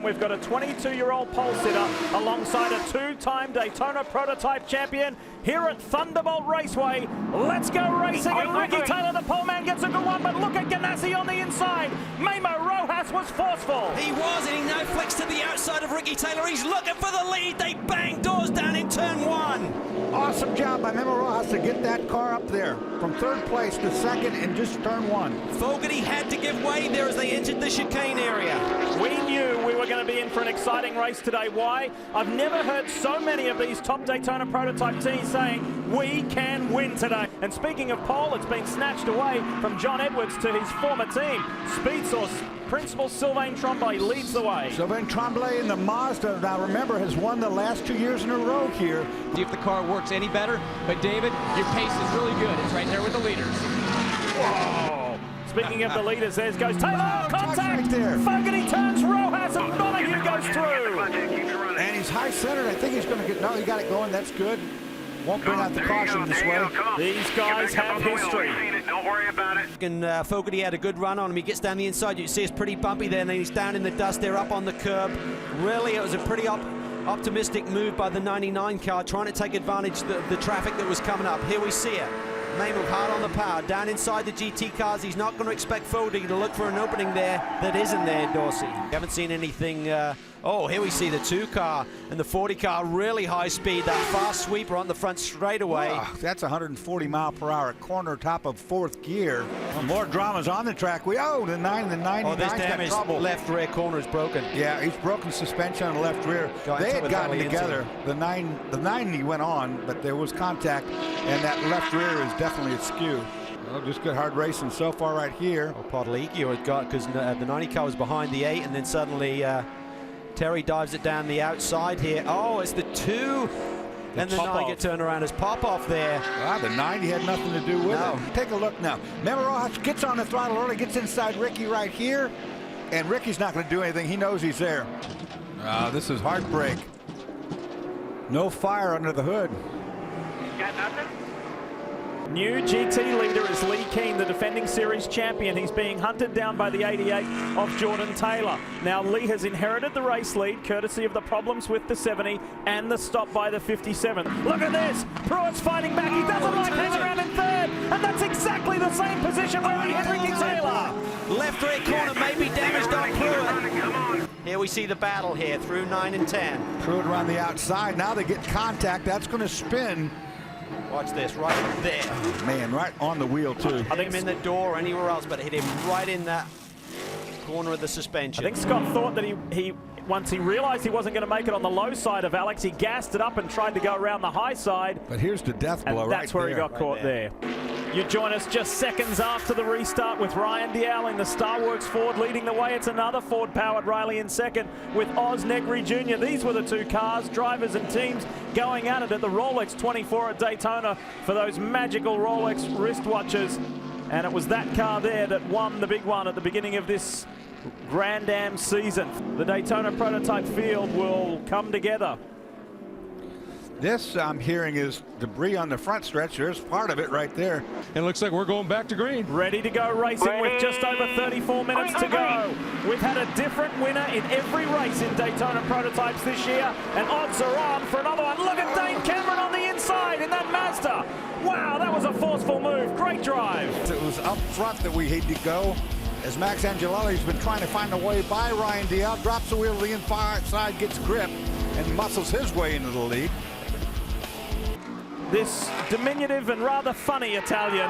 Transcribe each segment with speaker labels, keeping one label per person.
Speaker 1: We've got a 22-year-old pole sitter alongside a two-time Daytona prototype champion here at Thunderbolt Raceway. Let's go racing, and Ricky Taylor, the pole man, gets a good one, but look at Ganassi on the inside. Memo Rojas was forceful.
Speaker 2: He was, and he now flicks to the outside of Ricky Taylor. He's looking for the lead. They bang doors down in turn one.
Speaker 3: Awesome job by Memo Rojas to get that car up there from third place to second in just turn one.
Speaker 2: Fogarty had to give way there as they entered the chicane area.
Speaker 1: We knew we were going to be in for an exciting race today. Why? I've never heard so many of these top Daytona prototype teams saying, we can win today. And speaking of pole, it's been snatched away from John Edwards to his former team. Speed Source principal Sylvain Tremblay leads the way.
Speaker 3: Sylvain Tremblay in the Mazda, now remember, has won the last 2 years in a row here.
Speaker 4: See if the car works any better. But David, your pace is really good. It's right there with the leaders.
Speaker 1: Whoa! Speaking of the leaders, there goes Taylor. Contact!
Speaker 3: Right there.
Speaker 1: Fogarty turns Rojas, and Donahue goes through.
Speaker 3: And he's high-centered. I think he's going to get, no, he got it going. That's good. Won't bring out the caution this way.
Speaker 1: These guys have history.
Speaker 5: Don't worry about it.
Speaker 2: And Fogarty had a good run on him. He gets down the inside. You see it's pretty bumpy there, and then he's down in the dust there up on the curb. Really, it was a pretty optimistic move by the 99 car, trying to take advantage of the traffic that was coming up. Here we see it. Memo hard on the power, down inside the GT cars. He's not going to expect Fogarty to look for an opening there that isn't there, Dorsey. Haven't seen anything. Oh, here we see the 2 car and the 40 car, really high speed. That fast sweeper on the front straightaway.
Speaker 3: Oh, that's 140 mile per hour corner, top of 4th gear. Well, more dramas on the track. The 99
Speaker 2: Oh, this
Speaker 3: got
Speaker 2: damaged
Speaker 3: trouble.
Speaker 2: left rear corner is broken.
Speaker 3: Yeah, he's broken suspension on the left rear. They had gotten together. The 90 went on, but there was contact, and that left rear is definitely askew. Well, just good hard racing so far right here.
Speaker 2: Well, Podlicchio had got, because the 90 car was behind the 8, and then suddenly Terry dives it down the outside here. Oh, it's the 2. And the 9 get turned around as pop-off there.
Speaker 3: Wow, the 90 had nothing to do with it. Take a look now. Memo Rojas gets on the throttle early, gets inside Ricky right here, and Ricky's not going to do anything. He knows he's there. This is heartbreak. No fire under the hood.
Speaker 5: Got nothing?
Speaker 1: New GT leader is Lee Keane, the defending series champion. He's being hunted down by the 88 of Jordan Taylor. Now Lee has inherited the race lead courtesy of the problems with the 70 and the stop by the 57. Look at this. Pruitt's fighting back. He doesn't like hanging around in 3rd. And that's exactly the same position where he had Ricky Taylor.
Speaker 2: Left rear corner may be damaged on Pruitt. Here we see the battle here through 9 and 10.
Speaker 3: Pruitt around the outside. Now they get contact. That's going to spin.
Speaker 2: Watch this, right there.
Speaker 3: Oh, man, right on the wheel, too.
Speaker 2: I think him in the door or anywhere else, but it hit him right in that corner of the suspension.
Speaker 1: I think Scott thought that he once he realized he wasn't going to make it on the low side of Alex, he gassed it up and tried to go around the high side.
Speaker 3: But here's the death blow right there.
Speaker 1: That's where he got caught there. You join us just seconds after the restart with Ryan Dial in the Starworks Ford leading the way. It's another Ford-powered Riley in second with Oz Negri Jr. These were the 2 cars, drivers and teams going at it at the Rolex 24 at Daytona for those magical Rolex wristwatches. And it was that car there that won the big one at the beginning of this Grand Am season. The Daytona prototype field will come together.
Speaker 3: This I'm hearing is debris on the front stretch. There's part of it right there.
Speaker 6: It looks like we're going back to green.
Speaker 1: Ready to go racing with just over 34 minutes to go. We've had a different winner in every race in Daytona prototypes this year, and odds are on for another one. Look at Dane Cameron on the inside in that Mazda. Wow, that was a forceful move. Great drive.
Speaker 3: It was up front that we had to go. As Max Angelelli's been trying to find a way by Ryan Dial, drops the wheel to the inside, gets grip, and muscles his way into the lead.
Speaker 1: This diminutive and rather funny Italian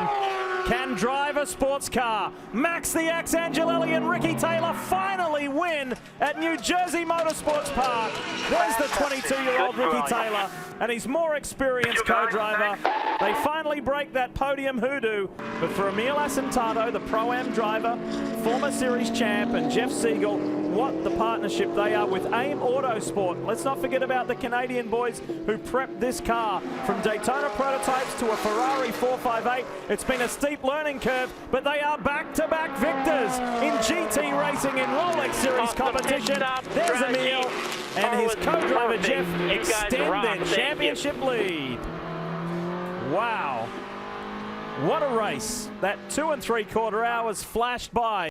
Speaker 1: can drive a sports car. Max the Axe Angelelli and Ricky Taylor finally win at New Jersey Motorsports Park. There's the 22-year-old Ricky Taylor and his more experienced co-driver. They finally break that podium hoodoo. But for Emil Asentato, the Pro-Am driver, former series champ, and Jeff Siegel, what the partnership they are with AIM Autosport. Let's not forget about the Canadian boys who prepped this car from Daytona prototypes to a Ferrari 458. It's been a steep learning curve, but they are back-to-back victors in GT racing in Rolex Series competition. There's Emil and his co-driver Jeff extend their championship lead. Wow. What a race. That 2 3/4 hours flashed by.